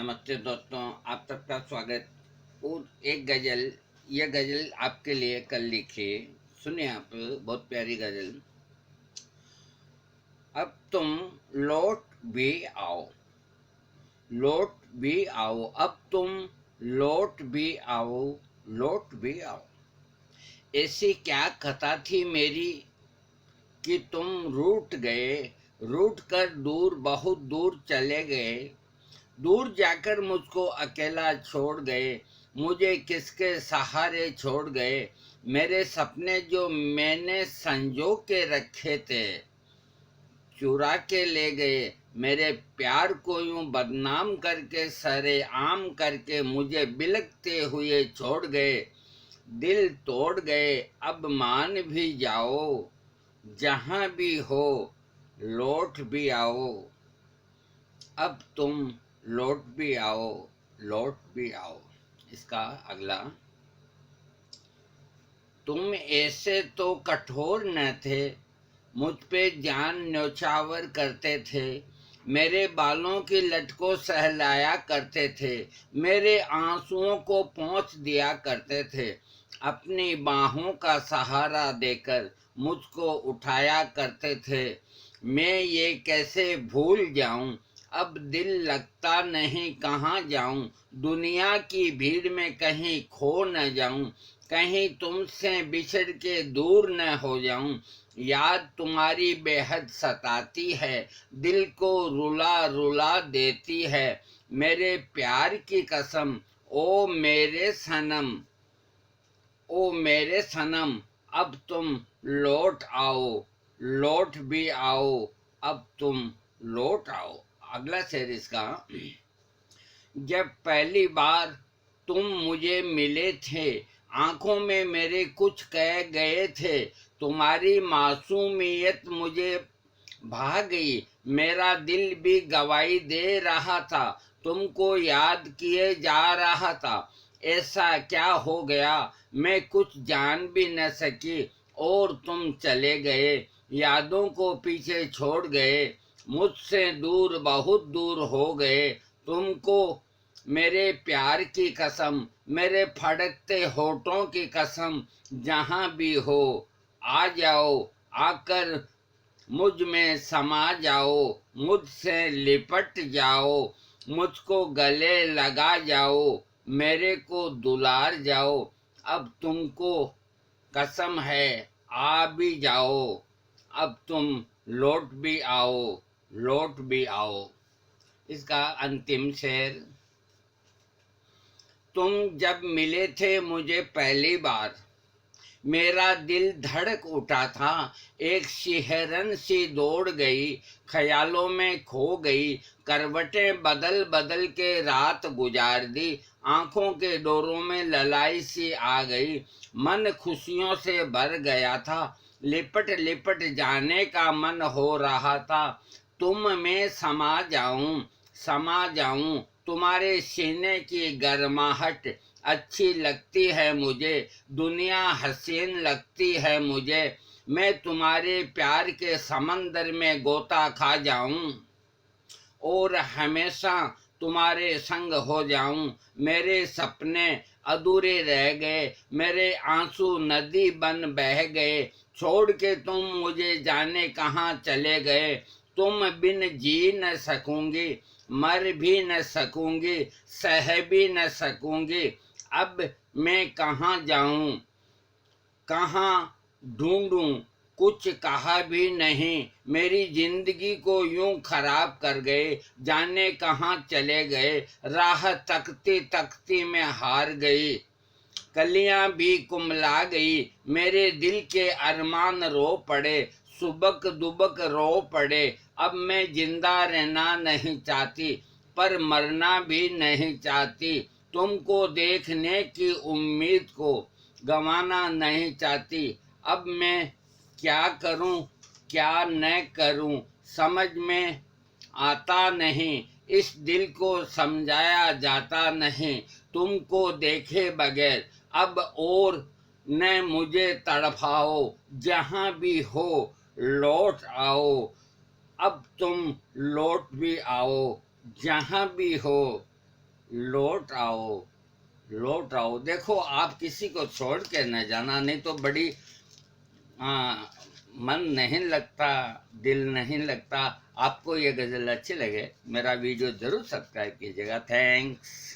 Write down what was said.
नमस्ते दोस्तों, आप सबका स्वागत। और एक गज़ल, यह गज़ल आपके लिए कल लिखी। सुनिए आप, बहुत प्यारी गज़ल। अब तुम लौट भी आओ, लौट भी आओ, अब तुम लौट भी आओ, लौट भी आओ। ऐसी क्या खता थी मेरी कि तुम रूठ गए, रूठ कर दूर, बहुत दूर चले गए। दूर जाकर मुझको अकेला छोड़ गए, मुझे किसके सहारे छोड़ गए। मेरे सपने जो मैंने संजो के रखे थे, चुरा के ले गए। मेरे प्यार को यूं बदनाम करके, सरे आम करके मुझे बिलखते हुए छोड़ गए। दिल तोड़ गए, अब मान भी जाओ, जहां भी हो लौट भी आओ। अब तुम लौट भी आओ, लौट भी आओ। इसका अगला, तुम ऐसे तो कठोर न थे, मुझ पे जान न्यौछावर करते थे। मेरे बालों की लटकों सहलाया करते थे, मेरे आंसुओं को पोंछ दिया करते थे। अपनी बाहों का सहारा देकर मुझको उठाया करते थे। मैं ये कैसे भूल जाऊं, अब दिल लगता नहीं कहाँ जाऊं। दुनिया की भीड़ में कहीं खो न जाऊं, कहीं तुमसे बिछड़ के दूर न हो जाऊं। याद तुम्हारी बेहद सताती है, दिल को रुला रुला देती है। मेरे प्यार की कसम, ओ मेरे सनम, ओ मेरे सनम, अब तुम लौट आओ, लौट भी आओ, अब तुम लौट आओ। अगला शेर इसका, जब पहली बार तुम मुझे मिले थे, आंखों में मेरे कुछ कह गए थे। तुम्हारी मासूमियत मुझे भा गई, मेरा दिल भी गवाही दे रहा था। तुमको याद किए जा रहा था, ऐसा क्या हो गया मैं कुछ जान भी न सकी। और तुम चले गए, यादों को पीछे छोड़ गए, मुझसे दूर बहुत दूर हो गए। तुमको मेरे प्यार की कसम, मेरे फड़कते होठों की कसम, जहां भी हो आ जाओ, आकर मुझ में समा जाओ, मुझसे लिपट जाओ, मुझको गले लगा जाओ, मेरे को दुलार जाओ। अब तुमको कसम है आ भी जाओ, अब तुम लौट भी आओ, लौट भी आओ। इसका अंतिम शेर, तुम जब मिले थे मुझे पहली बार, मेरा दिल धड़क उठा था। एक सिहरन सी दौड़ गई, ख्यालों में खो गई। करवटें बदल बदल के रात गुजार दी, आंखों के डोरों में ललाई सी आ गई। मन खुशियों से भर गया था, लिपट लिपट जाने का मन हो रहा था। तुम में समा जाऊं, समा जाऊं, तुम्हारे सीने की गर्माहट अच्छी लगती है मुझे। दुनिया हसीन लगती है मुझे, मैं तुम्हारे प्यार के समंदर में गोता खा जाऊं और हमेशा तुम्हारे संग हो जाऊं। मेरे सपने अधूरे रह गए, मेरे आंसू नदी बन बह गए। छोड़ के तुम मुझे जाने कहाँ चले गए। तुम बिन जी न सकूंगी, मर भी न सकूंगी, सह भी न सकूंगी। अब मैं कहाँ जाऊं, कहाँ ढूंढूं, कुछ कहा भी नहीं। मेरी जिंदगी को यूं खराब कर गए, जाने कहाँ चले गए। राह तकती तकती में हार गई, कलियां भी कुमला गई। मेरे दिल के अरमान रो पड़े, सुबक दुबक रो पड़े। अब मैं जिंदा रहना नहीं चाहती, पर मरना भी नहीं चाहती। तुमको देखने की उम्मीद को गंवाना नहीं चाहती। अब मैं क्या करूं, क्या न करूं, समझ में आता नहीं। इस दिल को समझाया जाता नहीं, तुमको देखे बगैर। अब और न मुझे तड़पाओ, जहां भी हो लौट आओ। अब तुम लौट भी आओ, जहां भी हो लौट आओ, लौट आओ। देखो आप किसी को छोड़ के न जाना, नहीं तो बड़ी मन नहीं लगता, दिल नहीं लगता। आपको ये गज़ल अच्छी लगे, मेरा वीडियो ज़रूर सब्सक्राइब कीजिएगा। थैंक्स।